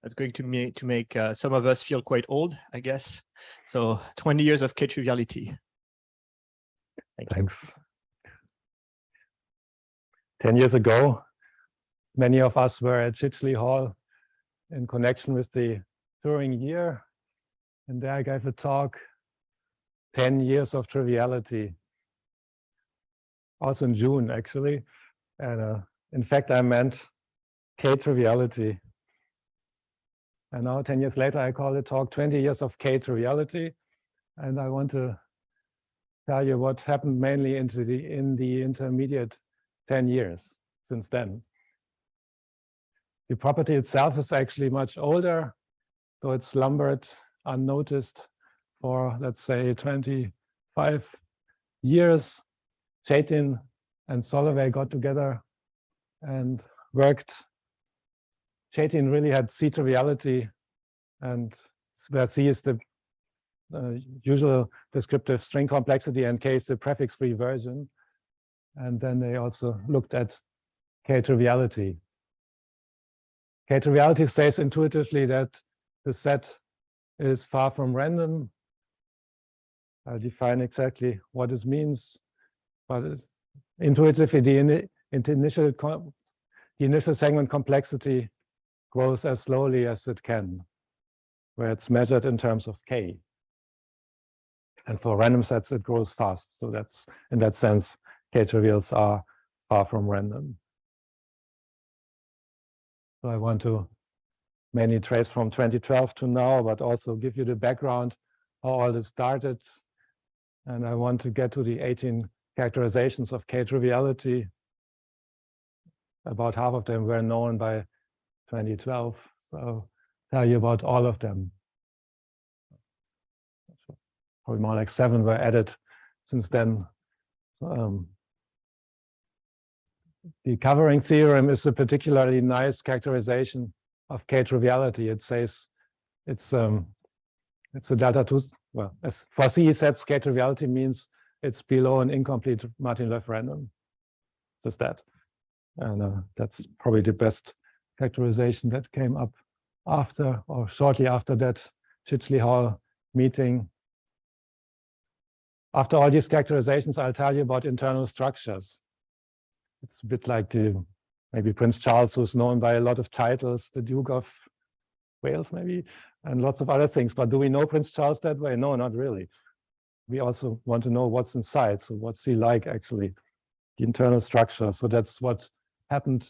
That's going to make some of us feel quite old, I guess. So 20 years of K-triviality. Thanks. 10 years ago, many of us were at Chicheley Hall in connection with the Turing year. And there I gave a talk, 10 years of triviality. Also in June, actually. And in fact, I meant K-triviality. And now 10 years later, I call the talk 20 years of K-triviality. And I want to tell you what happened mainly in the intermediate 10 years since then. The property itself is actually much older, so it slumbered unnoticed for, let's say, 25 years. Chaitin and Solovay got together and worked. Chaitin really had C triviality, and where C is the usual descriptive string complexity and K is the prefix-free version. And then they also looked at K-triviality. K-triviality says intuitively that the set is far from random. I'll define exactly what this means, but intuitively the initial segment complexity grows as slowly as it can, where it's measured in terms of K. And for random sets, it grows fast. So that's, in that sense, K-trivials are far from random. So I want to mainly trace from 2012 to now, but also give you the background, how all this started. And I want to get to the 18 characterizations of K-triviality. About half of them were known by 2012. So I'll tell you about all of them. Probably more like 7 were added since then. The covering theorem is a particularly nice characterization of K-triviality. It says it's a delta 2. Well, as for C sets, K-triviality means it's below an incomplete Martin-Löf random. Just that. And that's probably the best characterization that came up after or shortly after that Chicheley Hall meeting. After all these characterizations, I'll tell you about internal structures. It's a bit like maybe Prince Charles, who's known by a lot of titles, the Duke of Wales, maybe, and lots of other things. But do we know Prince Charles that way? No, not really. We also want to know what's inside. So what's he like, actually, the internal structure. So that's what happened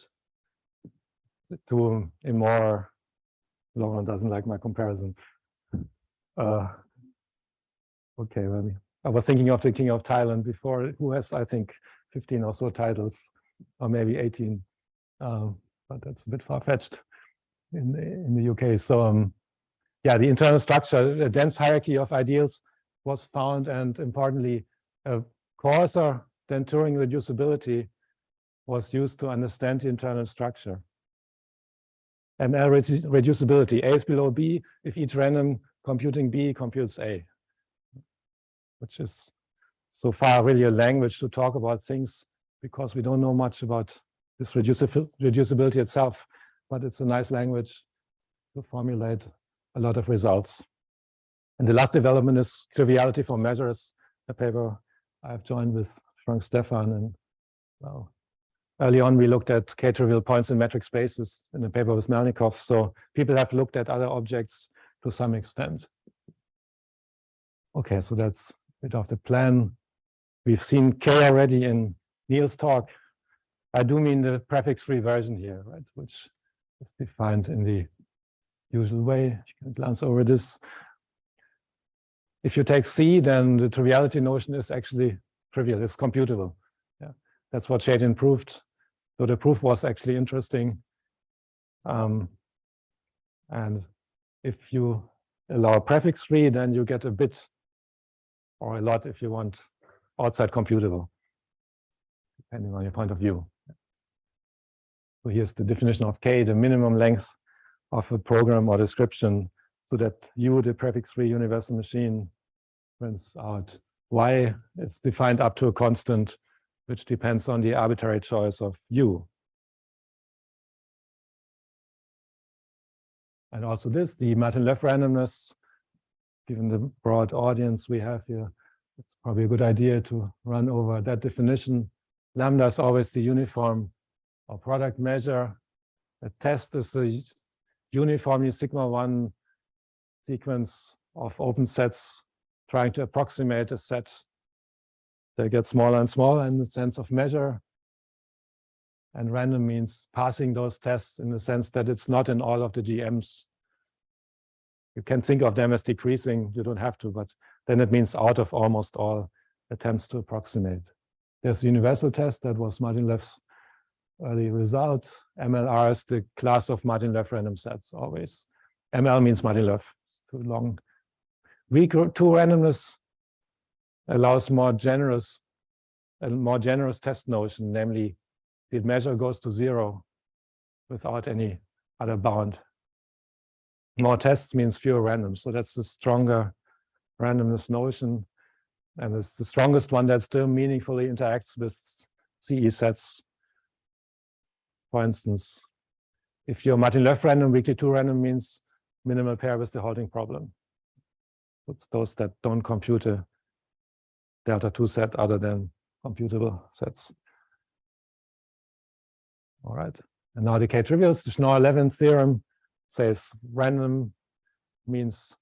to a more, Lauren doesn't like my comparison. Okay, maybe. I was thinking of the King of Thailand before, who has, I think, 15 or so titles, or maybe 18, but that's a bit far-fetched in the UK. So yeah, the internal structure, a dense hierarchy of ideals was found, and importantly, a coarser than Turing reducibility was used to understand the internal structure. ML-reducibility, A is below B if each random computing B computes A, which is so far really a language to talk about things, because we don't know much about this reducibility itself, but it's a nice language to formulate a lot of results. And the last development is triviality for measures, a paper I've joined with Frank Stefan. And well, early on, we looked at K-trivial points in metric spaces in a paper with Melnikov. So people have looked at other objects to some extent. Okay, so that's a bit of the plan. We've seen K already in Niels' talk. I do mean the prefix-free version here, right, which is defined in the usual way. You can glance over this. If you take C, then the triviality notion is actually trivial, it's computable. Yeah, that's what Chaitin proved. So the proof was actually interesting. And if you allow prefix-free, then you get a bit, or a lot if you want, outside computable, depending on your point of view. So here's the definition of K, the minimum length of a program or description, so that U, the prefix-free universal machine, prints out Y. It's defined up to a constant, which depends on the arbitrary choice of U. And also this, the Martin-Löf randomness, given the broad audience we have here, it's probably a good idea to run over that definition. Lambda is always the uniform or product measure. A test is a uniformly sigma-1 sequence of open sets trying to approximate a set that gets smaller and smaller in the sense of measure. And random means passing those tests in the sense that it's not in all of the GMs. You can think of them as decreasing, you don't have to, but then it means out of almost all attempts to approximate. There's the universal test, that was Martin-Löf's early result. ML-R is the class of Martin-Löf random sets always. ML means Martin-Löf, it's too long. Weak-2 randomness allows a more generous test notion, namely the measure goes to 0 without any other bound. More tests means fewer randoms, so that's the stronger randomness notion, and it's the strongest one that still meaningfully interacts with CE sets. For instance, if your Martin-Löf random, weakly 2 random means minimal pair with the holding problem. It's those that don't compute a delta 2 set other than computable sets. All right, and now the K-trivials. The Schnorr-Levin theorem says random means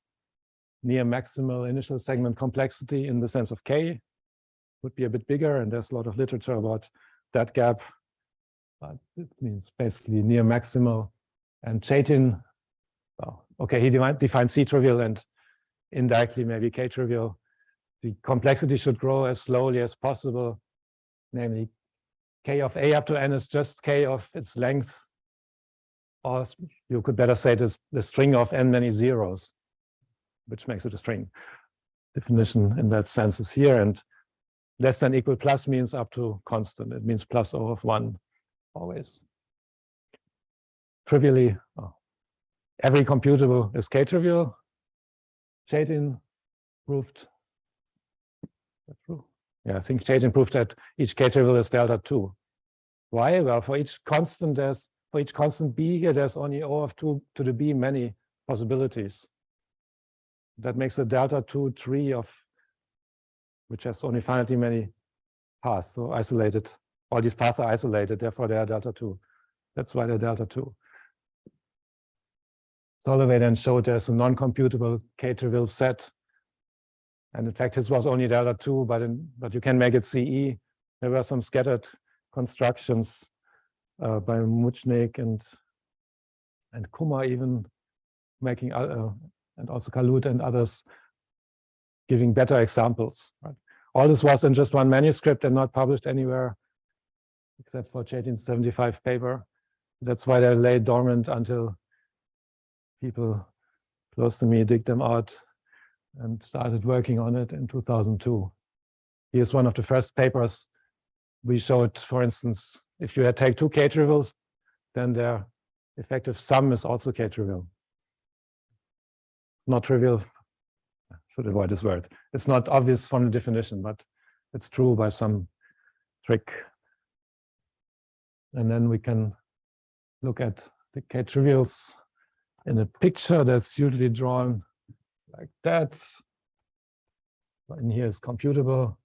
near maximal initial segment complexity in the sense of K. Would be a bit bigger, and there's a lot of literature about that gap. But it means basically near maximal. And Chaitin, well, okay, he defines C-trivial and indirectly maybe K-trivial. The complexity should grow as slowly as possible, namely K of A up to N is just K of its length, or you could better say the string of n many zeros, which makes it a string. Definition in that sense is here, and less than equal plus means up to constant. It means plus O of 1 always. Trivially, every computable is K-trivial. Chaitin proved that's true. Yeah, I think Chaitin proved that each K-trivial is delta 2. Why? Well, for each constant B here, there's only O of 2 to the B many possibilities. That makes a delta 2 tree of which has only finitely many paths, so isolated. All these paths are isolated, therefore they are delta 2. That's why they're delta 2. Solovay then showed there's a non-computable K-trivial set. And in fact, his was only delta 2, but you can make it CE. There were some scattered constructions by Muchnik and Kumar even making, and also Kalut and others giving better examples. Right? All this was in just one manuscript and not published anywhere except for Chaitin's 75 paper. That's why they lay dormant until people close to me dig them out and started working on it in 2002. Here's one of the first papers we showed, for instance, if you take two K-trivials, then their effective sum is also K-trivial. Not trivial, I should avoid this word. It's not obvious from the definition, but it's true by some trick. And then we can look at the K-trivials in a picture that's usually drawn like that. And here is computable.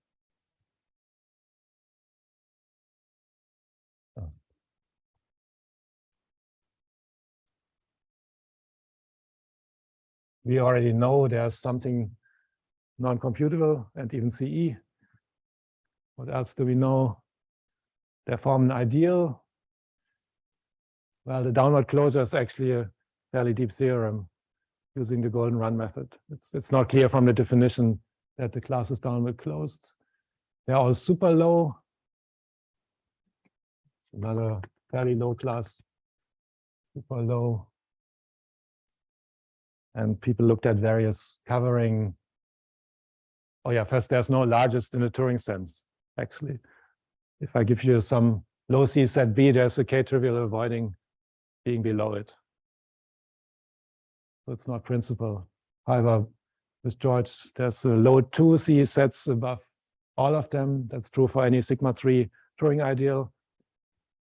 We already know there's something non-computable and even CE. What else do we know? They form an ideal. Well, the downward closure is actually a fairly deep theorem using the golden run method. It's not clear from the definition that the class is downward closed. They're all super low. It's another fairly low class, super low. And people looked at various covering. Oh yeah, first there's no largest in the Turing sense, actually. If I give you some low C set B, there's a K-trivial avoiding being below it. So it's not principal. However, with George, there's a low 2 C sets above all of them. That's true for any sigma 3 Turing ideal,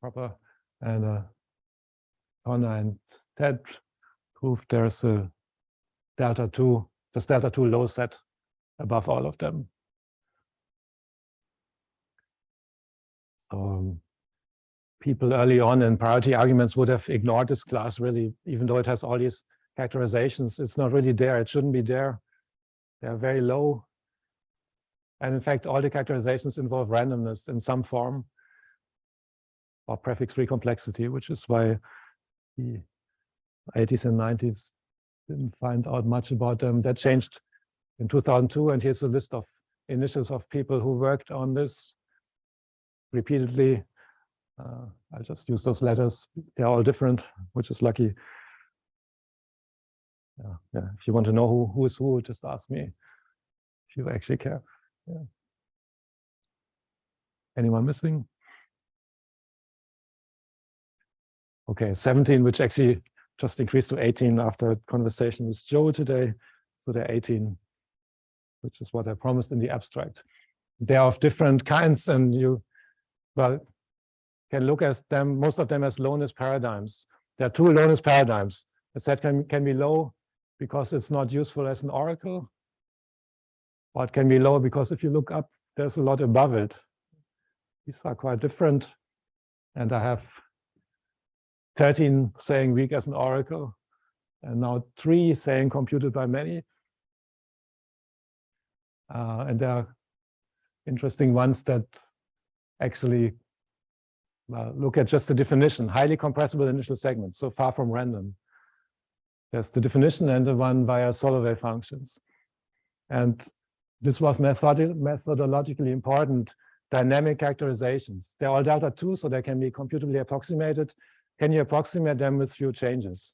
proper. And Connor and Ted prove there's a delta 2, this delta 2 low set above all of them. People early on in priority arguments would have ignored this class really, even though it has all these characterizations. It's not really there. It shouldn't be there. They're very low. And in fact, all the characterizations involve randomness in some form or prefix-free complexity, which is why the 80s and 90s didn't find out much about them. That changed in 2002. And here's a list of initials of people who worked on this repeatedly. I just use those letters. They're all different, which is lucky. Yeah. If you want to know who is who, just ask me if you actually care. Yeah. Anyone missing? Okay, 17, which actually just increased to 18 after a conversation with Joe today. So they're 18, which is what I promised in the abstract. They are of different kinds, and you, well, can look at them, most of them as lowness paradigms. There are two lowness paradigms. A set can be low because it's not useful as an oracle, or it can be low because if you look up, there's a lot above it. These are quite different. And I have 13 saying weak as an oracle, and now 3 saying computed by many. And there are interesting ones that actually look at just the definition, highly compressible initial segments, so far from random. There's the definition and the one via Solovay functions. And this was methodologically important, dynamic characterizations. They're all delta 2, so they can be computably approximated. Can you approximate them with few changes?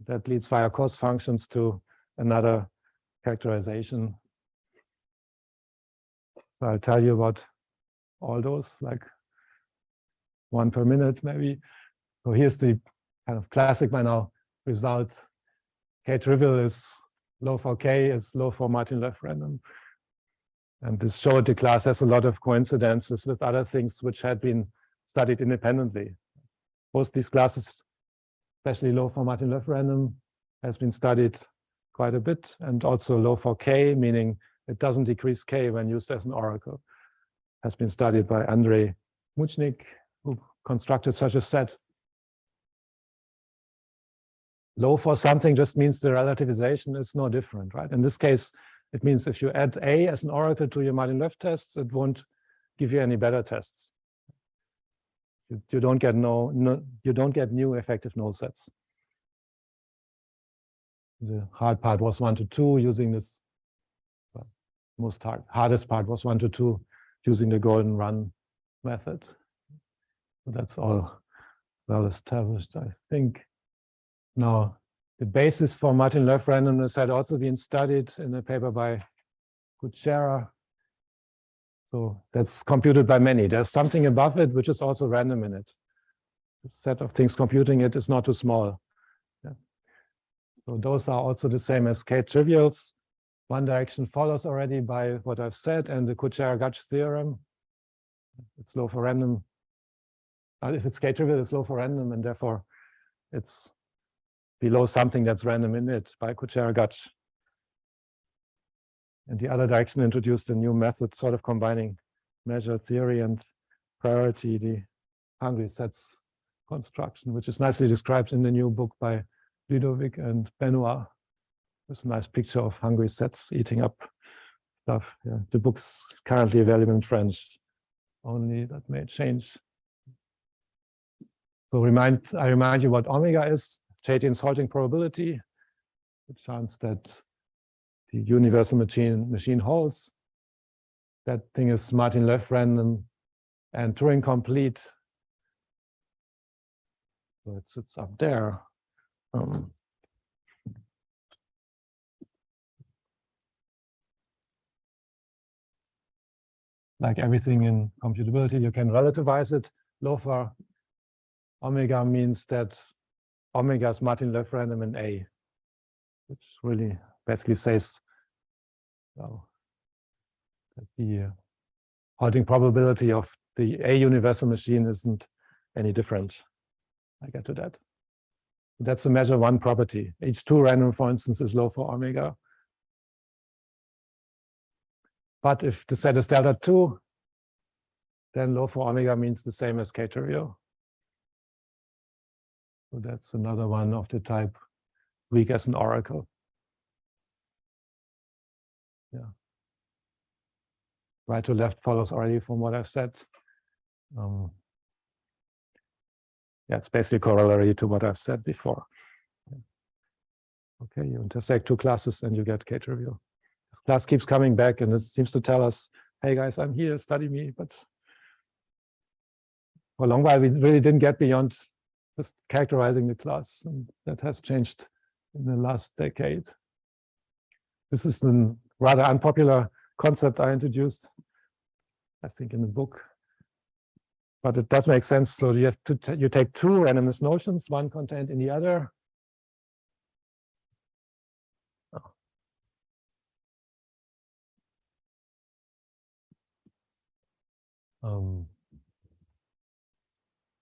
That leads via coarse functions to another characterization. So I'll tell you about all those, like 1 per minute, maybe. So here's the kind of classic by now result. K-trivial is low for K, is low for Martin-Löf random. And this showed the class has a lot of coincidences with other things which had been studied independently. Both these classes, especially low for Martin-Löf random, has been studied quite a bit, and also low for K, meaning it doesn't decrease K when used as an oracle, has been studied by Andrei Muchnik, who constructed such a set. Low for something just means the relativization is no different, right? In this case, it means if you add A as an oracle to your Martin-Löf tests, it won't give you any better tests. You don't get you don't get new effective null sets. The hard part was 1 to 2 using this. Hardest part was 1 to 2 using the golden run method. So that's all well established, I think. Now, the basis for Martin-Löf randomness had also been studied in a paper by Kuchera. So that's computed by many. There's something above it which is also random in it. The set of things computing it is not too small. Yeah. So those are also the same as K-trivials. One direction follows already by what I've said, and the Kuchera-Gach theorem. It's low for random. If it's K-trivial, it's low for random, and therefore it's below something that's random in it by Kuchera-Gach. And the other direction introduced a new method, sort of combining measure theory and priority, the Hungry sets construction, which is nicely described in the new book by Ludovic and Benoit. There's a nice picture of hungry sets eating up stuff. Yeah. The book's currently available in French. Only that may change. So I remind you what omega is. Chaitin's halting probability, the chance that the universal machine holds. That thing is Martin-Löf random and Turing complete. So it's up there. Like everything in computability, you can relativize it. Low for omega means that omega is Martin-Löf random in A, which really basically says that the halting probability of the A universal machine isn't any different. I get to that. That's a measure one property. Each 2 random, for instance, is low for omega. But if the set is delta 2, then low for omega means the same as K-trivial. So that's another one of the type weak as an oracle. Yeah. Right to left follows already from what I've said. Yeah, it's basically corollary to what I've said before. Okay, you intersect 2 classes and you get K-trivial. This class keeps coming back and it seems to tell us, hey guys, I'm here, study me. But for a long while, we really didn't get beyond just characterizing the class. And that has changed in the last decade. This is a rather unpopular concept I introduced, I think, in the book. But it does make sense. So you have to you take 2 randomness notions, one contained in the other.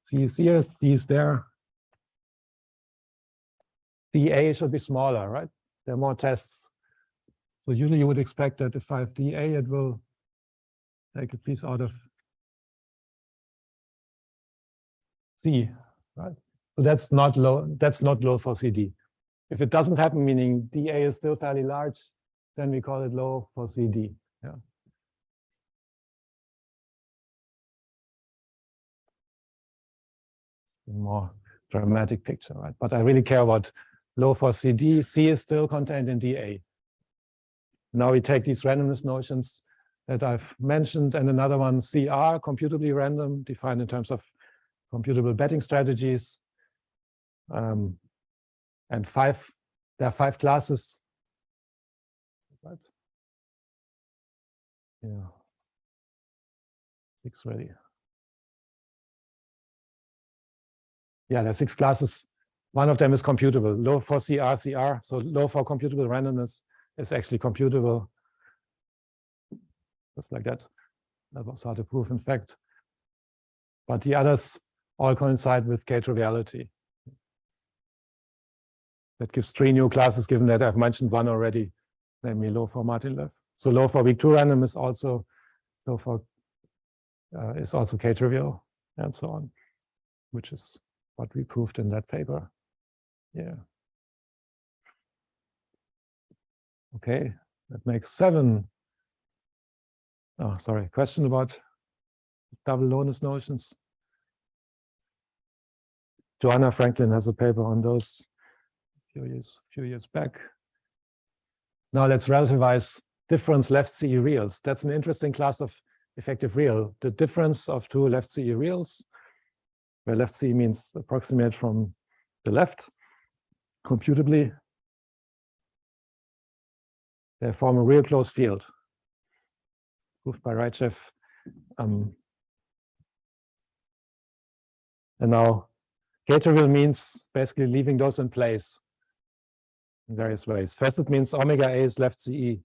C is here, D is there. DA should be smaller, right? There are more tests. So usually you would expect that if I have DA, it will take a piece out of C, right? So that's not low for CD. If it doesn't happen, meaning DA is still fairly large, then we call it low for CD. Yeah. A more dramatic picture, right? But I really care about low for CD. C is still contained in DA. Now we take these randomness notions that I've mentioned, and another one, CR, computably random, defined in terms of computable betting strategies. And there are 5 classes. Right? Yeah. 6 really. Yeah, there are 6 classes. One of them is computable, low for CR, CR. So low for computable randomness is actually computable. Just like that. That was hard to prove, in fact. But the others all coincide with K-triviality. That gives 3 new classes, given that I've mentioned one already, namely low for Martin-Löf. So low for weak 2 random is also low for K-trivial, and so on, which is what we proved in that paper. Yeah. Okay, that makes 7. Oh, sorry. Question about double lowness notions. Joanna Franklin has a paper on those a few years back. Now let's relativize difference left CE reals. That's an interesting class of effective real. The difference of 2 left CE reals, where left CE means approximate from the left, computably, they form a real closed field, proved by Reichev. And now K-trivial means basically leaving those in place in various ways. First, it means omega A is left CE.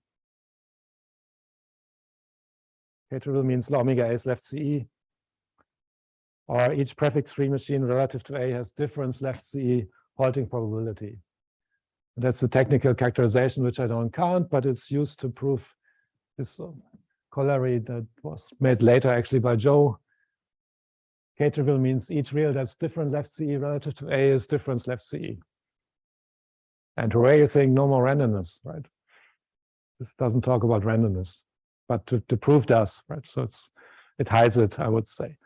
K-trivial means omega A is left CE. Or each prefix-free machine relative to A has difference left CE halting probability. That's a technical characterization which I don't count, but it's used to prove this corollary that was made later actually by Joe. K-trivial means each real that's different left CE relative to A is difference left CE. And hooray, you think no more randomness, right? This doesn't talk about randomness, but to prove does, right? So it hides it, I would say.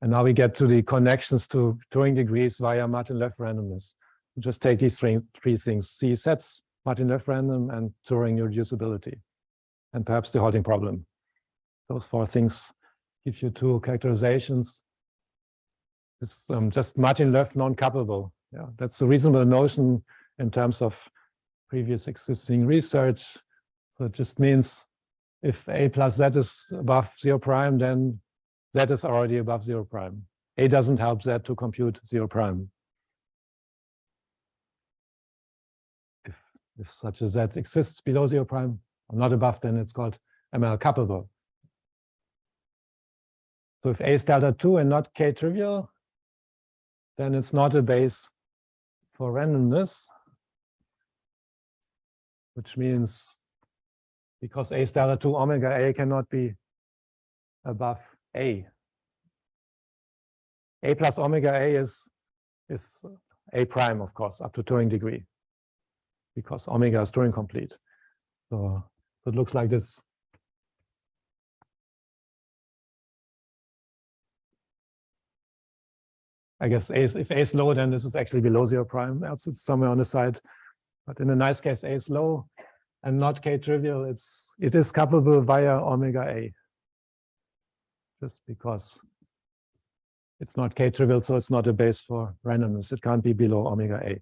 And now we get to the connections to Turing degrees via Martin-Löf randomness. We just take these three things: C sets, Martin-Löf random, and Turing reducibility, and perhaps the halting problem. Those 4 things give you 2 characterizations. It's just Martin-Löf non-cuppable. Yeah, that's a reasonable notion in terms of previous existing research. So it just means if A plus Z is above 0 prime, then Z is already above 0 prime. A doesn't help Z to compute 0 prime. If such a Z exists below 0 prime or not above, then it's called ML-couplable. So if A is delta 2 and not K-trivial, then it's not a base for randomness, which means because A is delta 2, omega A cannot be above A. A plus omega A is A prime, of course, up to Turing degree, because omega is Turing complete. So it looks like this. I guess if A is low, then this is actually below 0 prime, else it's somewhere on the side. But in the nice case, A is low and not K-trivial. It is couplable via omega A, just because it's not K-trivial, so it's not a base for randomness. It can't be below omega A.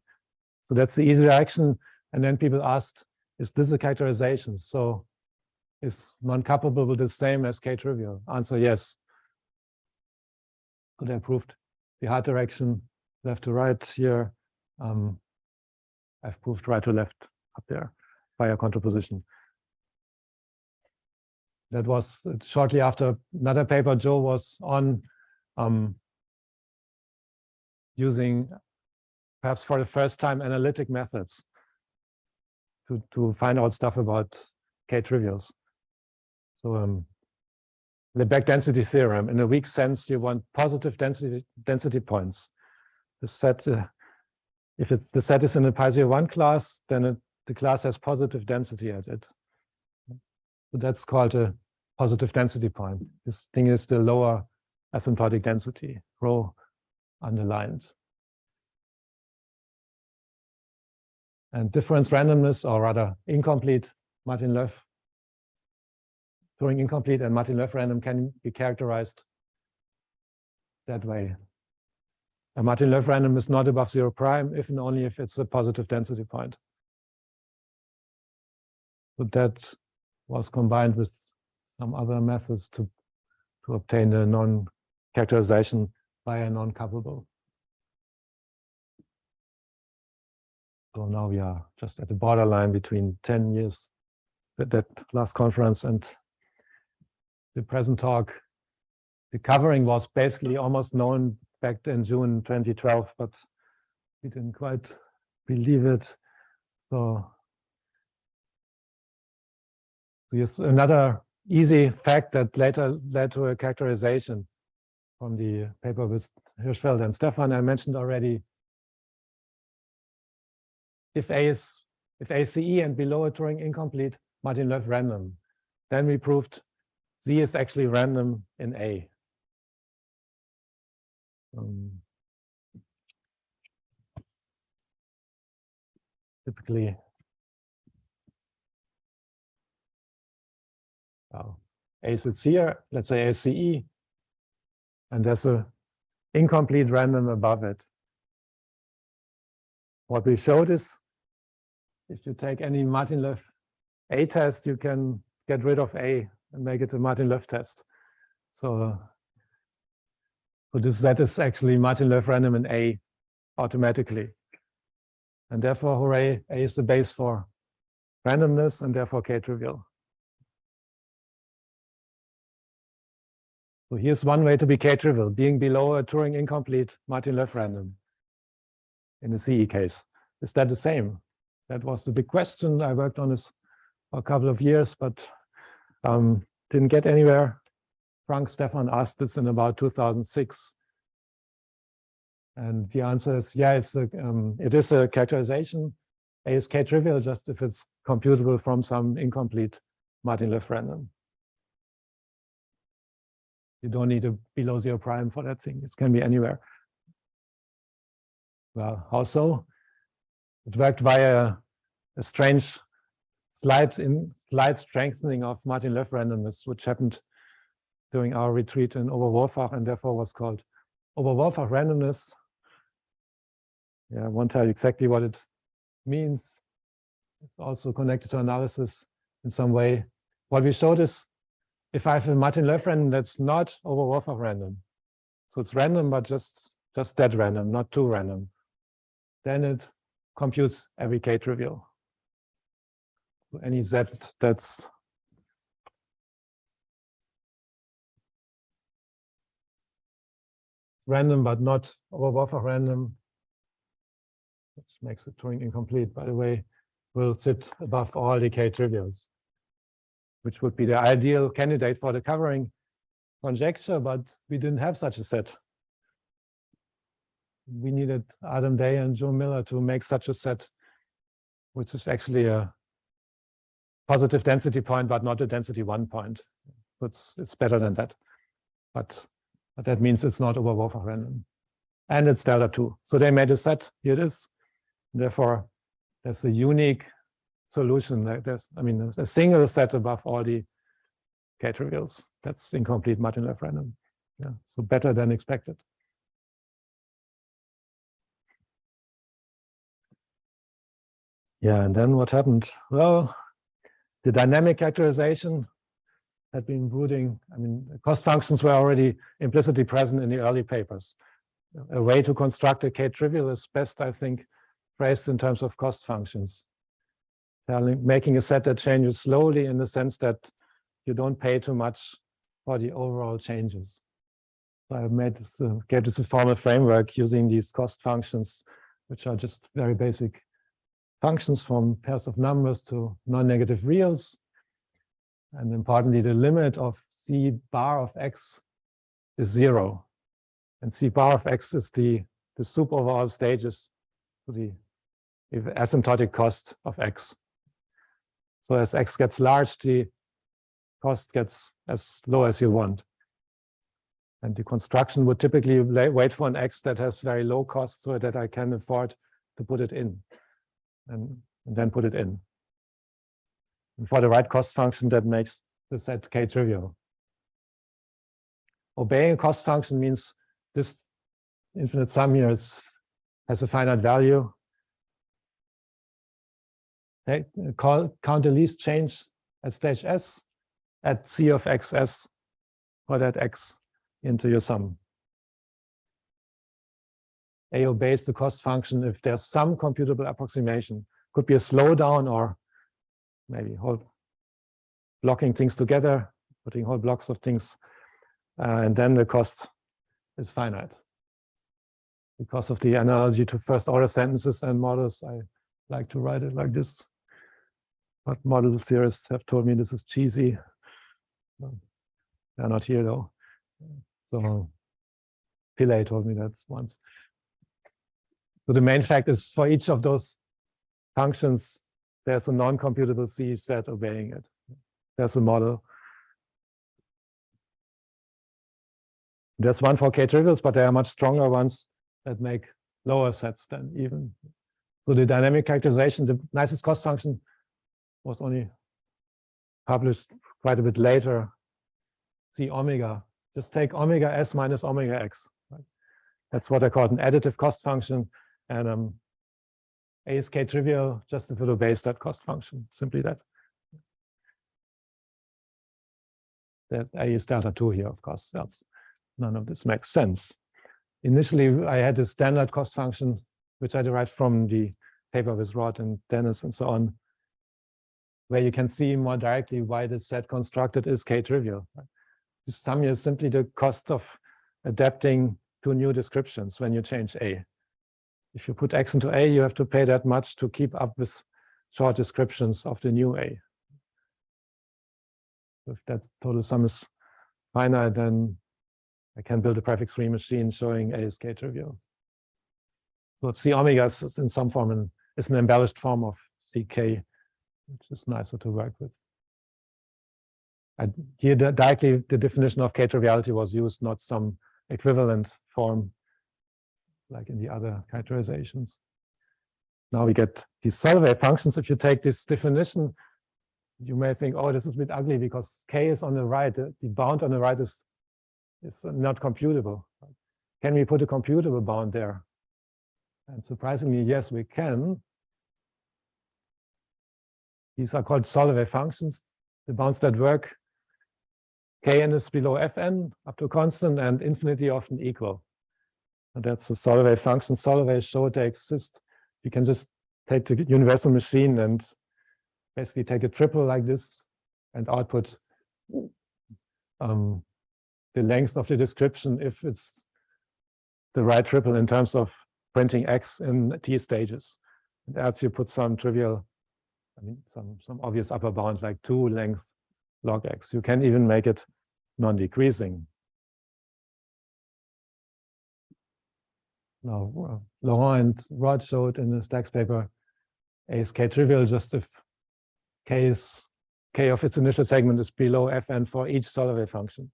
So that's the easy reaction. And then people asked, is this a characterization? So is noncuppable the same as K-trivial? Answer, yes. So they proved the hard direction, left to right here. I've proved right to left up there via contraposition. That was shortly after another paper Joe was on, using perhaps for the first time analytic methods to find out stuff about K-trivials. So the back density theorem, in a weak sense, you want positive density points. The set, if the set is in a pi01 class, then the class has positive density at it. So that's called a positive density point. This thing is the lower asymptotic density, rho underlined. And difference randomness, or rather incomplete Martin-Löf, Turing incomplete and Martin-Löf random can be characterized that way. A Martin-Löf random is not above 0 prime if and only if it's a positive density point. But that was combined with some other methods to obtain a non-characterization via noncuppable. So now we are just at the borderline between 10 years, that last conference and the present talk. The covering was basically almost known back in June 2012, but we didn't quite believe it. So here's another easy fact that later led to a characterization from the paper with Hirschfeld and Stefan I mentioned already. If A is CE and below a Turing incomplete Martin-Löf random, then we proved Z is actually random in A. Typically, A sits here, let's say A is CE, and there's a incomplete random above it. What we showed is if you take any Martin-Löf A test, you can get rid of A and make it a Martin-Löf test. So that is actually Martin-Löf random in A automatically. And therefore, hooray, A is the base for randomness and therefore K-trivial. So here's one way to be K-trivial, being below a Turing incomplete Martin-Löf random in the CE case. Is that the same? That was the big question. I worked on this for a couple of years, but didn't get anywhere. Frank Stefan asked this in about 2006. And the answer is, yeah, it is a characterization. A is K-trivial just if it's computable from some incomplete Martin-Löf random. You don't need a below 0 prime for that thing. It can be anywhere. Well, how so? It worked via a strange slight strengthening of Martin-Löf randomness, which happened during our retreat in Oberwolfach and therefore was called Oberwolfach randomness. Yeah, I won't tell you exactly what it means. It's also connected to analysis in some way. What we showed is if I have a Martin-Löf random that's not Oberwolfach random, so it's random but just that random, not too random, then it computes every K-trivial. So any Z that's random but not over buffer random, which makes it Turing incomplete, by the way, will sit above all the K-trivials, which would be the ideal candidate for the covering conjecture, but we didn't have such a set. We needed Adam Day and Joe Miller to make such a set, which is actually a positive density point, but not a density 1 point. It's better than that. But that means it's not over buffer random. And it's delta 2. So they made a set. Here it is. Therefore, there's a unique solution. There's, I mean, there's a single set above all the K-trivials. That's incomplete Martin-Löf random. Yeah, so better than expected. Yeah, and then what happened? Well, the dynamic characterization had been brooding. I mean, cost functions were already implicitly present in the early papers. A way to construct a K-trivial is best, I think, phrased in terms of cost functions. Making a set that changes slowly in the sense that you don't pay too much for the overall changes. So I made this, gave this a formal framework using these cost functions, which are just very basic functions from pairs of numbers to non-negative reals. And importantly, the limit of C bar of x is 0. And C bar of x is the sup over all stages to the asymptotic cost of x. So as x gets large, the cost gets as low as you want. And the construction would typically wait for an x that has very low cost so that I can afford to put it in and then put it in. And for the right cost function, that makes the set K-trivial. Obeying a cost function means this infinite sum here has a finite value. Okay, count the least change at stage S at C of xs for that x into your sum. A obeys the cost function if there's some computable approximation. Could be a slowdown or maybe whole blocking things together, putting whole blocks of things, and then the cost is finite. Because of the analogy to first order sentences and models, I like to write it like this. But model theorists have told me this is cheesy. They're not here though. So Pillay told me that once. So the main fact is for each of those functions, there's a non-computable C set obeying it. There's a model. There's one for K-trivials, but there are much stronger ones that make lower sets than even. So the dynamic characterization, the nicest cost function, was only published quite a bit later. See omega. Just take omega s minus omega x. Right? That's what I call an additive cost function. And A is K-trivial just if it obeys that cost function. Simply that. That A is delta 2 here, of course. None of this makes sense. Initially, I had a standard cost function, which I derived from the paper with Rod and Dennis and so on, where you can see more directly why this set constructed is K-trivial. Right? The sum here is simply the cost of adapting to new descriptions when you change A. If you put x into A, you have to pay that much to keep up with short descriptions of the new A. If that total sum is finite, then I can build a prefix-free machine showing A is K-trivial. So C omega is in some form is an embellished form of CK, which is nicer to work with. Here directly the definition of K-triviality was used, not some equivalent form like in the other characterizations. Now we get these Solovay functions. If you take this definition, you may think, oh, this is a bit ugly because K is on the right. The bound on the right is not computable. Can we put a computable bound there? And surprisingly, yes, we can. These are called Solovay functions. The bounds that work, Kn is below Fn up to constant and infinitely often equal. And that's the Solovay function. Solovay showed they exist. You can just take the universal machine and basically take a triple like this and output the length of the description if it's the right triple in terms of printing x in t stages. And else you put some trivial, some obvious upper bound like 2 length log x. You can even make it non-decreasing. Now, Laurent and Rod showed in the Stacks paper A is K-trivial just if K of its initial segment is below Fn for each Solovay function.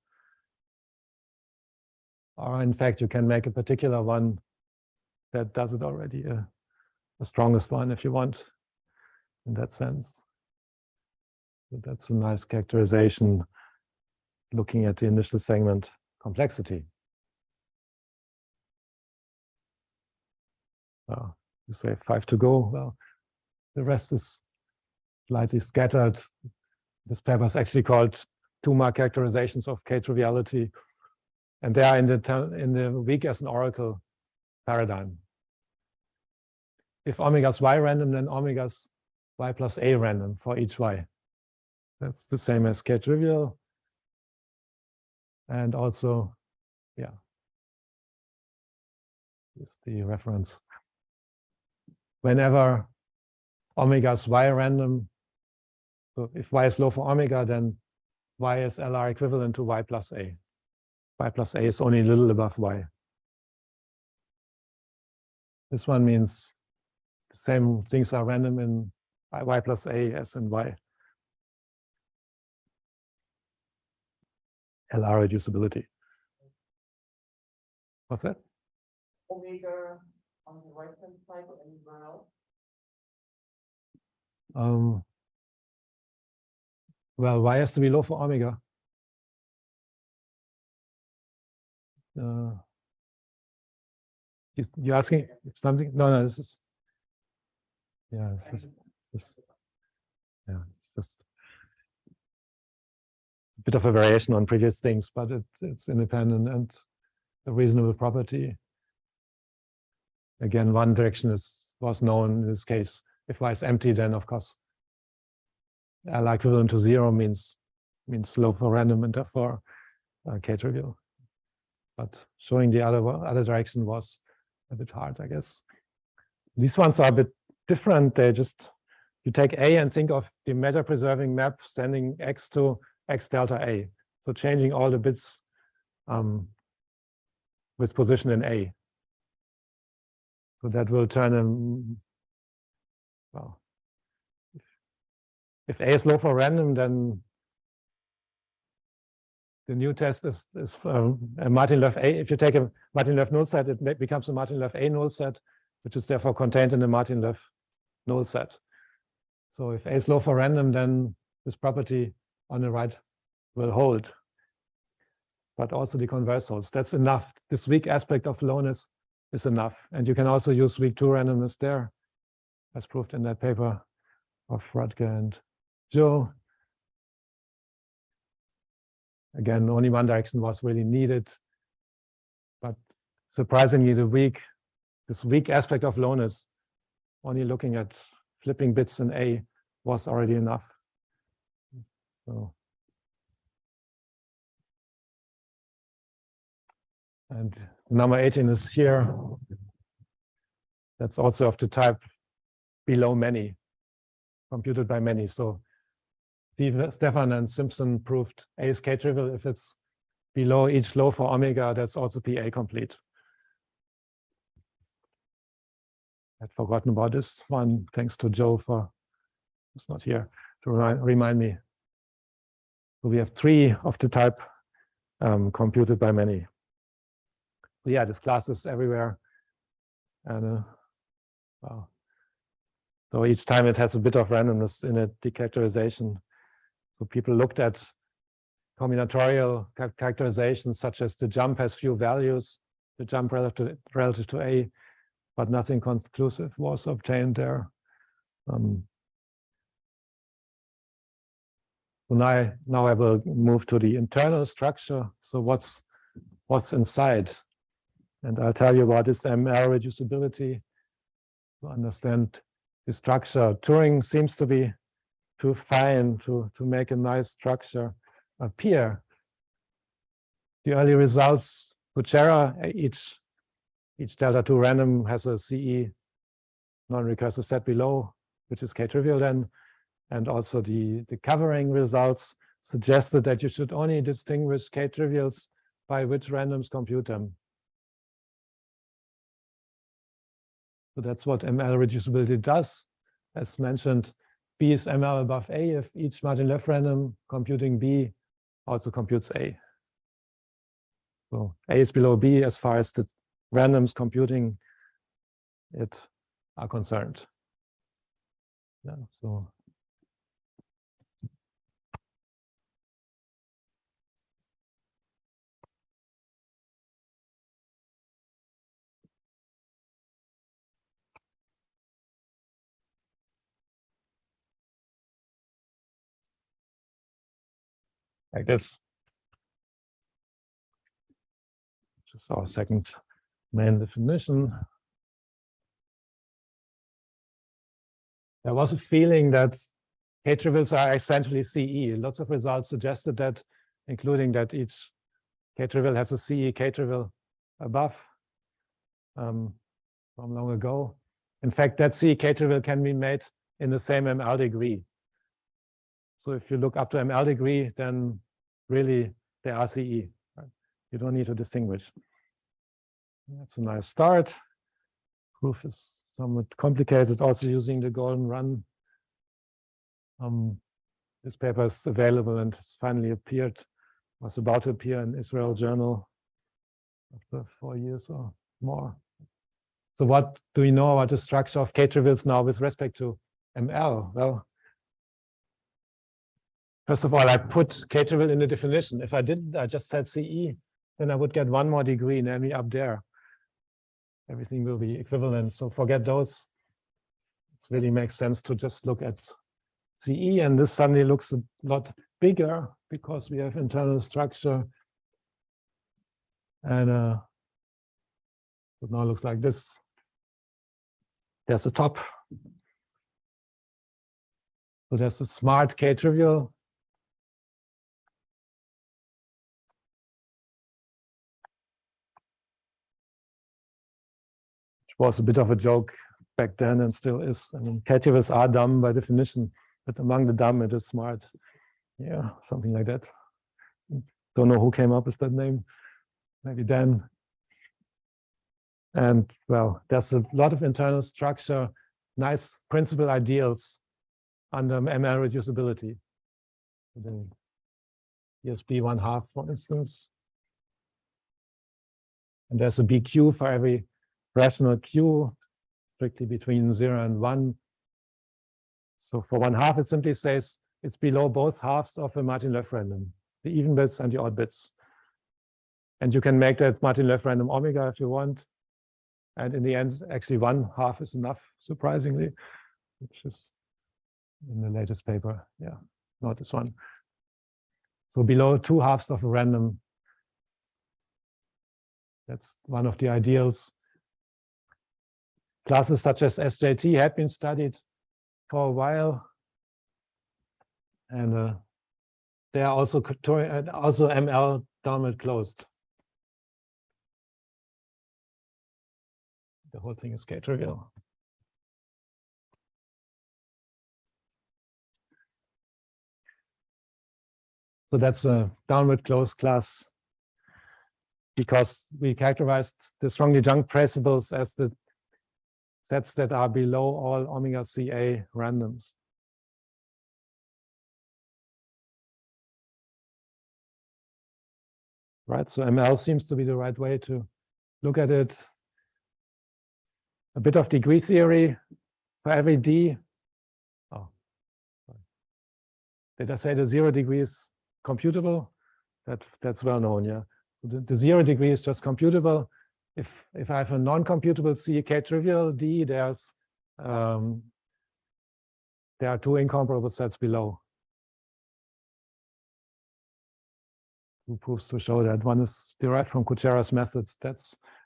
Or in fact, you can make a particular one that does it already, the strongest one if you want, in that sense. So that's a nice characterization looking at the initial segment complexity. You say 5 to go. Well, the rest is slightly scattered. This paper is actually called 2-mark characterizations of K-triviality, and they are in the weak as an oracle paradigm. If omega's y random, then omega's y plus a random for each y. That's the same as K-trivial. And also, yeah, is the reference. Whenever omega's y random, so if y is low for omega, then y is LR equivalent to y plus a. Y plus a is only a little above y. This one means the same things are random in y plus a as in y. LR reducibility. What's that? Omega on the right hand side or anywhere else? Well, y has to be low for omega. You're asking something? No, this is, yeah, just a bit of a variation on previous things, but it's independent and a reasonable property. Again, one direction was known in this case. If y is empty, then of course L equivalent to 0 means low for random and therefore K-trivial. But showing the other direction was a bit hard, I guess. These ones are a bit different. You take A and think of the meta-preserving map sending X to X delta A. So changing all the bits with position in A. So that will turn them, well, if A is low for random, then the new test is a Martin-Löf A. If you take a Martin-Löf null set, it becomes a Martin-Löf A null set, which is therefore contained in the Martin-Löf null set. So if A is low for random, then this property on the right will hold. But also the converse holds. That's enough. This weak aspect of lowness is enough. And you can also use weak 2 randomness there, as proved in that paper of Rutger and Joe. Again, only one direction was really needed. But surprisingly, this weak aspect of lowness, only looking at flipping bits in A, was already enough. So, and number 18 is here. That's also of the type below many, computed by many. So Stefan and Simpson proved A is K-trivial if it's below each low for omega. That's also PA complete. I'd forgotten about this one. Thanks to Joe for, it's not here, to remind me. So we have 3 of the type computed by many. So yeah, this class is everywhere. And wow. So each time it has a bit of randomness in it, the characterization. So people looked at combinatorial characterizations such as the jump has few values, the jump relative to A, but nothing conclusive was obtained there. So now I will move to the internal structure. So what's inside? And I'll tell you about this ML-reducibility to understand the structure. Turing seems to to make a nice structure appear. The early results, Kuchera, each delta 2 random has a CE non-recursive set below, which is K-trivial then, and also the covering results suggested that you should only distinguish K-trivials by which randoms compute them. So that's what ML-reducibility does. As mentioned, B is ML above A if each Martin-Löf random computing B also computes A. So A is below B as far as the randoms computing it are concerned. Yeah, so like this. Just our second main definition. There was a feeling that K-trivials are essentially CE. Lots of results suggested that, including that each K-trivial has a CE K-trivial above from long ago. In fact, that CE K-trivial can be made in the same ML degree. So if you look up to ML degree, then really they are CE. Right? You don't need to distinguish. That's a nice start. Proof is somewhat complicated, also using the golden run. This paper is available and has finally appeared, was about to appear in Israel Journal after 4 years or more. So what do we know about the structure of K-trivials now with respect to ML? Well, first of all, I put K-trivial in the definition. If I didn't, I just said CE, then I would get one more degree, namely up there. Everything will be equivalent. So forget those. It really makes sense to just look at CE, and this suddenly looks a lot bigger because we have internal structure. And it now looks like this. There's the top. So there's a smart K-trivial. Was a bit of a joke back then and still is. I mean, K-trivials are dumb by definition, but among the dumb, it is smart. Yeah, something like that. Don't know who came up with that name. Maybe Dan. And well, there's a lot of internal structure, nice principal ideals under ML-reducibility. Here's B1/2, for instance. And there's a BQ for every rational Q, strictly between 0 and 1. So for 1/2, it simply says it's below both halves of a Martin-Löf random, the even bits and the odd bits. And you can make that Martin-Löf random omega if you want. And in the end, actually 1/2 is enough, surprisingly, which is in the latest paper. Yeah, not this one. So below 2/2 of a random, that's one of the ideals. Classes such as SJT had been studied for a while, and they are also ML downward closed. The whole thing is K-trivial. So that's a downward closed class because we characterized the strongly adjunct principles as the sets that are below all omega CA randoms. Right, so ML seems to be the right way to look at it. A bit of degree theory for every D. Oh, sorry. Did I say the 0 degree is computable? That's well known, yeah. So the 0 degree is just computable. If I have a non-computable K-trivial D, there are 2 incomparable sets below. 2 proofs to show that. One is derived from Kuchera's methods,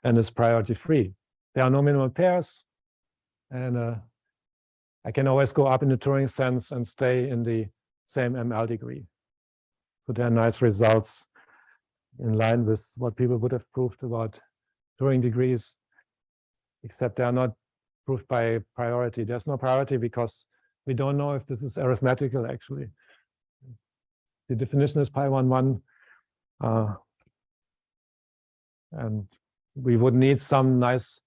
and is priority free. There are no minimal pairs, and I can always go up in the Turing sense and stay in the same ML degree. So there are nice results in line with what people would have proved about Turing degrees, except they are not proved by priority. There's no priority because we don't know if this is arithmetical, actually. The definition is pi11, and we would need some nice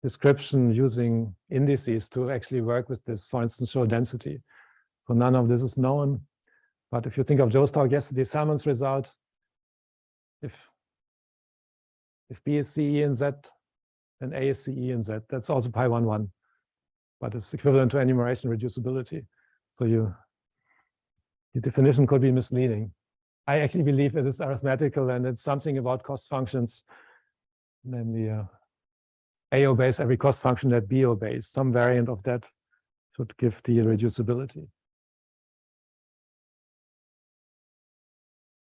description using indices to actually work with this, for instance, show density. So none of this is known. But if you think of Joe's talk yesterday, Salmon's result, if B is CE in Z, then A is CE in Z. That's also pi11, but it's equivalent to enumeration reducibility. So the definition could be misleading. I actually believe it is arithmetical, and it's something about cost functions, namely A obeys every cost function that B obeys. Some variant of that should give the reducibility.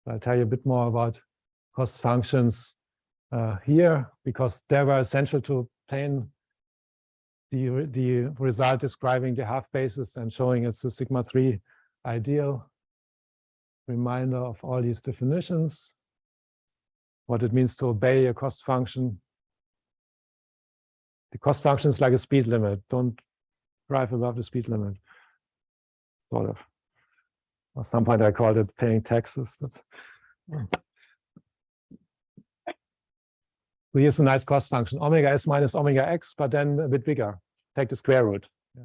I'll tell you a bit more about cost functions here, because they were essential to obtain the result describing the half basis and showing it's a sigma-3 ideal. Reminder of all these definitions, what it means to obey a cost function. The cost function is like a speed limit. Don't drive above the speed limit, sort of. At some point I called it paying taxes, but so here's a nice cost function. Omega s minus omega x, but then a bit bigger. Take the square root. Yeah.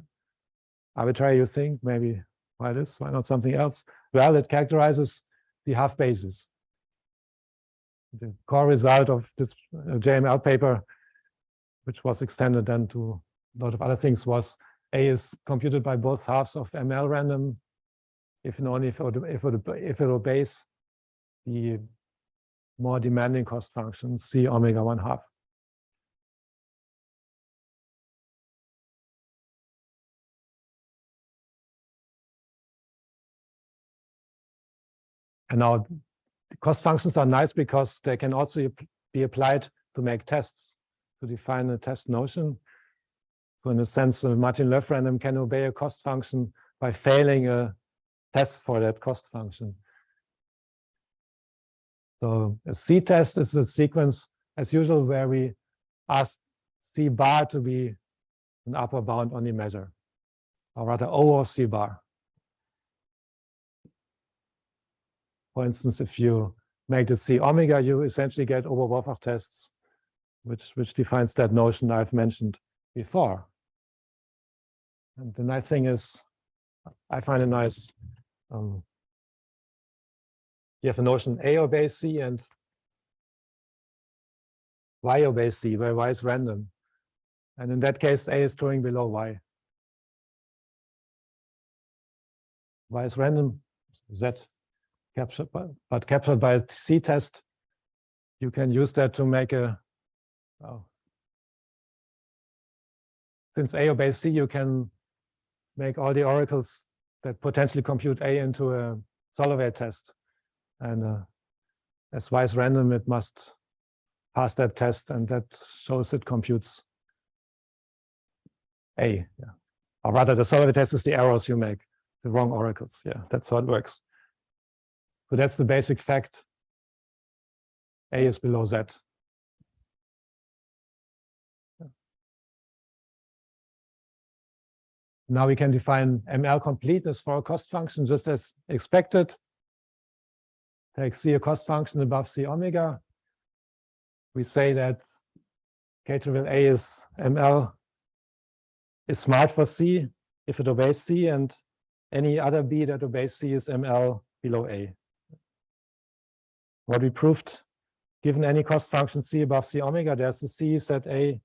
Arbitrary, you think? Maybe why this? Why not something else? Well, it characterizes the half basis. The core result of this JML paper, which was extended then to a lot of other things, was A is computed by both halves of ML-random, if and only if it obeys the more demanding cost function, C omega 1/2. And now the cost functions are nice because they can also be applied to make tests, to define a test notion. So in a sense, a Martin-Löf random can obey a cost function by failing a test for that cost function. So a C-test is a sequence, as usual, where we ask C bar to be an upper bound on the measure, or rather O of C bar. For instance, if you make the C omega, you essentially get Ober-Wolfach tests, which defines that notion I've mentioned before. And the nice thing is, I find it nice. You have a notion A obeys C and Y obeys C, where Y is random. And in that case, A is Turing below Y. Y is random, Z captured, but captured by a C test. You can use that to make a, since A obeys C, you can make all the oracles that potentially compute A into a Solovay test. And as Y is random, it must pass that test, and that shows it computes A. Yeah. Or rather, the Solovay test is the errors you make, the wrong oracles. Yeah, that's how it works. So that's the basic fact. A is below Z. Now we can define ML-completeness for a cost function just as expected. Take C a cost function above C omega. We say that K-trivial A is ML is smart for C if it obeys C, and any other B that obeys C is ML below A. What we proved, given any cost function C above C omega, there's a C set A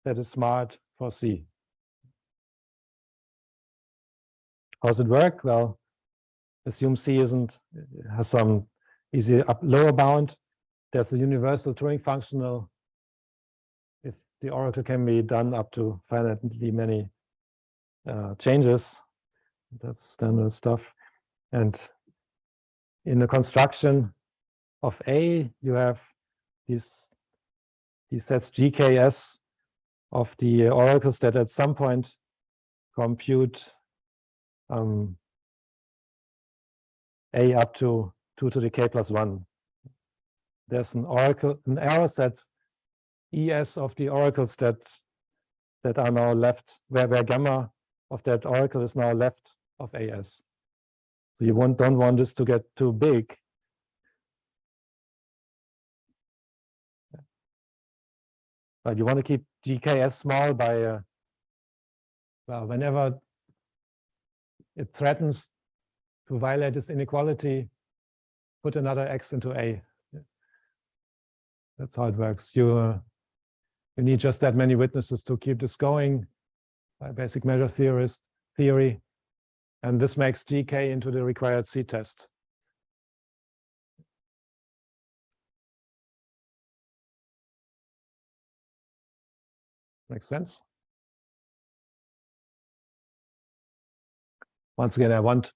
that is smart for C. How does it work? Well, assume C has some easy lower bound. There's a universal Turing functional if the oracle can be done up to finitely many changes. That's standard stuff. And in the construction of A, you have these sets GKS of the oracles that at some point compute a up to 2 to the k plus 1. There's an error set ES of the oracles that are now left, where gamma of that oracle is now left of AS. So you don't want this to get too big. But you want to keep GKS small by, well, whenever it threatens to violate this inequality, put another X into A. That's how it works. You need just that many witnesses to keep this going by basic measure theory. And this makes GK into the required C test. Makes sense? Once again, I want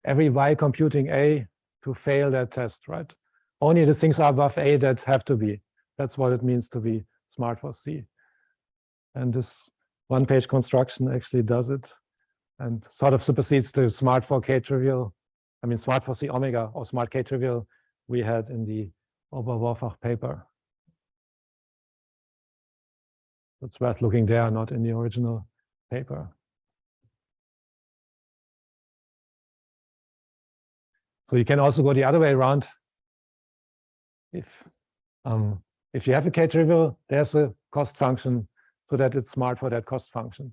every Y computing A to fail that test, right? Only the things above A that have to be. That's what it means to be smart for C. And this one-page construction actually does it and sort of supersedes the smart for K-trivial, I mean, smart for C omega or smart K-trivial we had in the Oberwolfach paper. It's worth looking there, not in the original paper. So you can also go the other way around. If you have a K-trivial, there's a cost function so that it's smart for that cost function.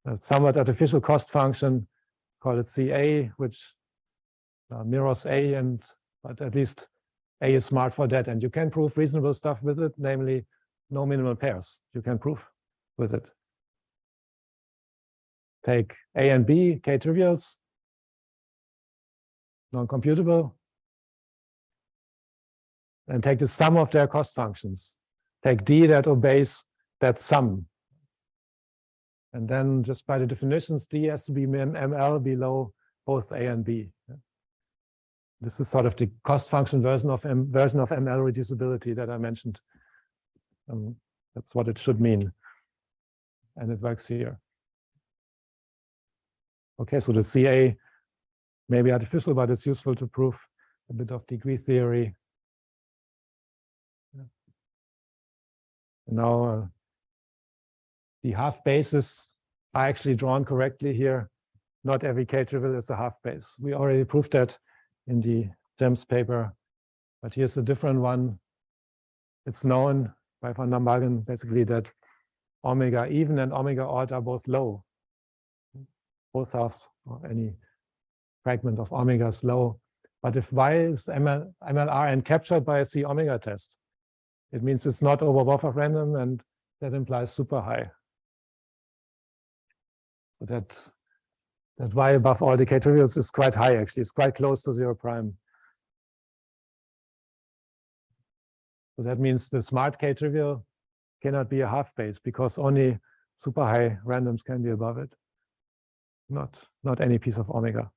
A somewhat artificial cost function, call it CA, which mirrors A, but at least A is smart for that. And you can prove reasonable stuff with it, namely no minimal pairs. You can prove with it. Take A and B, K-trivials, non-computable, and take the sum of their cost functions. Take D that obeys that sum. And then just by the definitions, D has to be ML below both A and B. This is sort of the cost function version of ML-reducibility that I mentioned. That's what it should mean. And it works here. Okay, so the CA may be artificial, but it's useful to prove a bit of degree theory. Now, the half bases are actually drawn correctly here. Not every K-trivial is a half base. We already proved that in the GEMS paper, but here's a different one. It's known by von Dambagen basically that omega even and omega odd are both low. Both halves or any fragment of omega is low. But if Y is MLR captured by a C omega test, it means it's not over Wolfach random, and that implies super high. So that Y above all the K-trivials is quite high, actually. It's quite close to 0 prime. So that means the smart K-trivial cannot be a half base because only super high randoms can be above it. Not any piece of omega.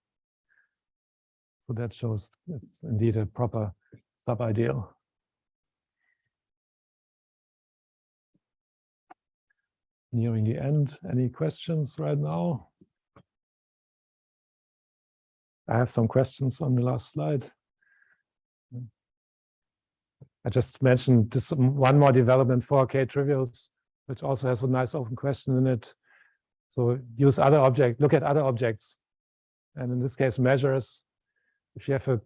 So that shows it's indeed a proper subideal. Nearing the end. Any questions right now? I have some questions on the last slide. I just mentioned this one more development for K-trivials, which also has a nice open question in it. So use other objects, look at other objects. And in this case, measures. If you have a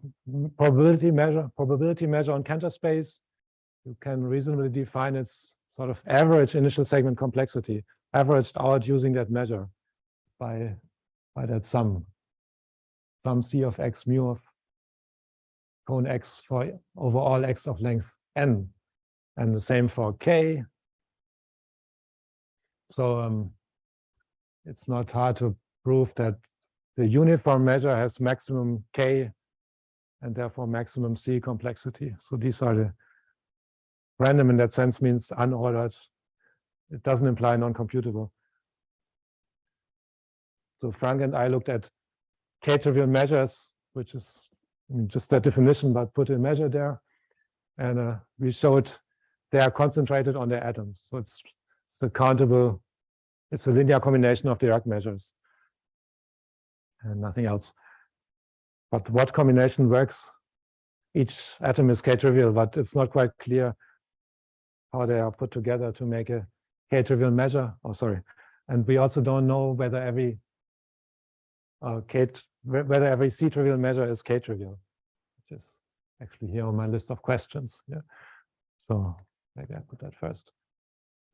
probability measure on Cantor space, you can reasonably define its sort of average initial segment complexity, averaged out using that measure by that sum C of X mu of cone X for overall X of length N, and the same for K. So it's not hard to prove that the uniform measure has maximum K and therefore maximum C complexity. So these are the random in that sense means unordered. It doesn't imply non-computable. So Frank and I looked at K-trivial measures, which is just that definition, but put a measure there. And we showed they are concentrated on their atoms. So it's a countable It's a linear combination of Dirac measures and nothing else. But what combination works? Each atom is K-trivial, but it's not quite clear how they are put together to make a K-trivial measure. Oh, sorry. And we also don't know whether every C-trivial measure is K-trivial, which is actually here on my list of questions. Yeah. So maybe I put that first.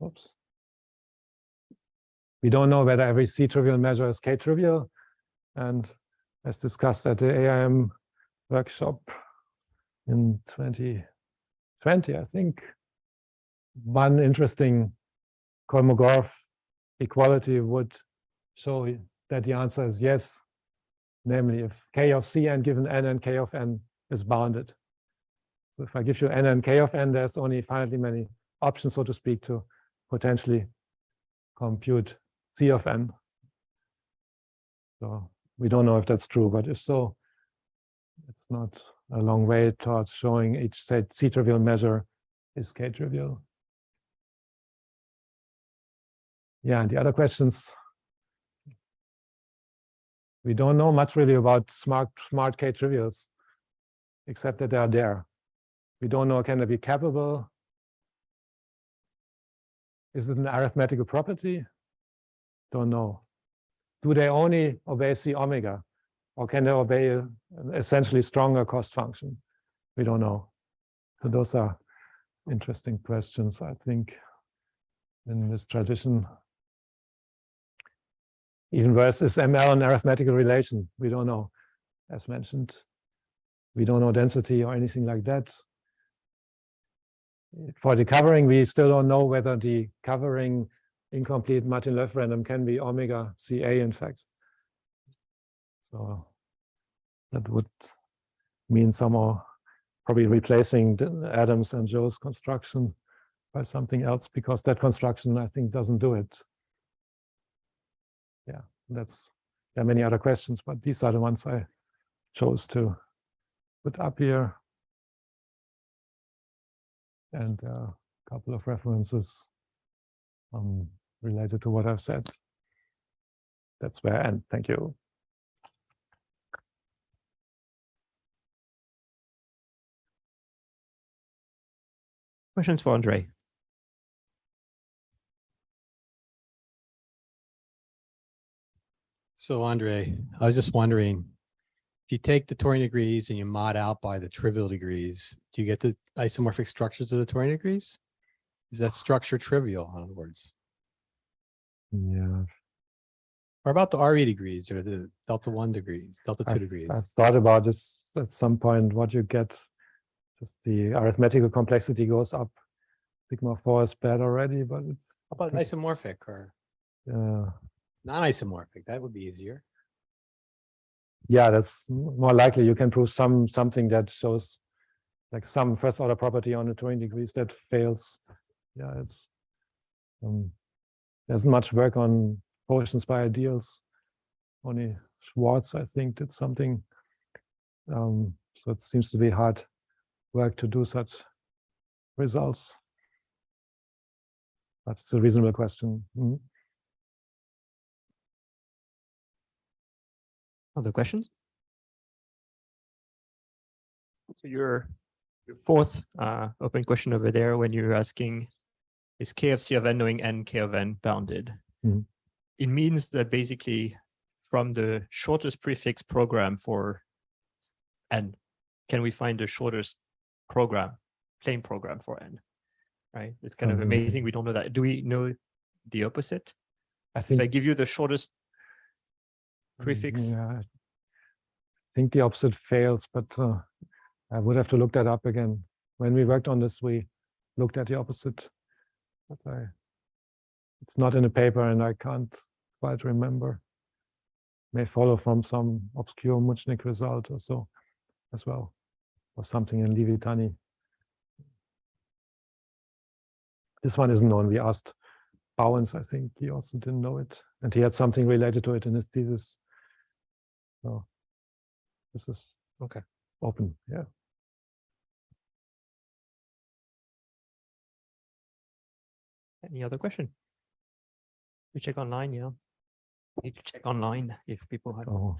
Oops. We don't know whether every C-trivial measure is K-trivial. And as discussed at the AIM workshop in 2020, I think, one interesting Kolmogorov equality would show that the answer is yes, namely if K of Cn given n and K of n is bounded. So if I give you n and K of n, there's only finitely many options, so to speak, to potentially compute C of n. So we don't know if that's true, but if so, it's not a long way towards showing each C-trivial measure is K-trivial. Yeah, and the other questions, we don't know much really about smart K-trivials, except that they are there. We don't know, can they be capable? Is it an arithmetical property? Don't know. Do they only obey C omega? Or can they obey an essentially stronger cost function? We don't know. So those are interesting questions, I think, in this tradition. Even worse, is ML an arithmetical relation? We don't know. As mentioned, we don't know density or anything like that. For the covering, we still don't know whether the covering incomplete Martin-Löf random can be omega CA, in fact. So that would mean somehow probably replacing Adams and Joe's construction by something else, because that construction, I think, doesn't do it. Yeah, there are many other questions, but these are the ones I chose to put up here. And a couple of references related to what I've said. That's where I end. Thank you. Questions for Andre? So Andre, I was just wondering, if you take the Turing degrees and you mod out by the trivial degrees, do you get the isomorphic structures of the Turing degrees? Is that structure trivial, in other words? Yeah. Or about the RE degrees or the delta 1 degrees, delta 2 degrees? I've thought about this at some point, what you get. Just the arithmetical complexity goes up. Sigma 4 is bad already, but How about isomorphic or non-isomorphic? That would be easier. Yeah, that's more likely. You can prove something that shows like some first order property on the Turing degrees that fails. Yeah, it's there's much work on quotients by ideals. Only Schwartz, I think, did something. So it seems to be hard work to do such results. But it's a reasonable question. Other questions? So your fourth open question over there, when you're asking, is K of C of n knowing n K of n bounded? It means that basically from the shortest prefix program for n, can we find the shortest program, plain program for n? Right? It's kind of amazing. We don't know that. Do we know the opposite? I think if I give you the shortest prefix. Yeah, I think the opposite fails, but I would have to look that up again. When we worked on this, we looked at the opposite, but it's not in the paper and I can't quite remember. May follow from some obscure Muchnik result or so as well, or something in Levy-Tani. This one isn't known. We asked Bowens, I think he also didn't know it, and he had something related to it in his thesis. So this is Okay. Open, yeah. Any other question? We check online, yeah. Need to check online if people have. Oh,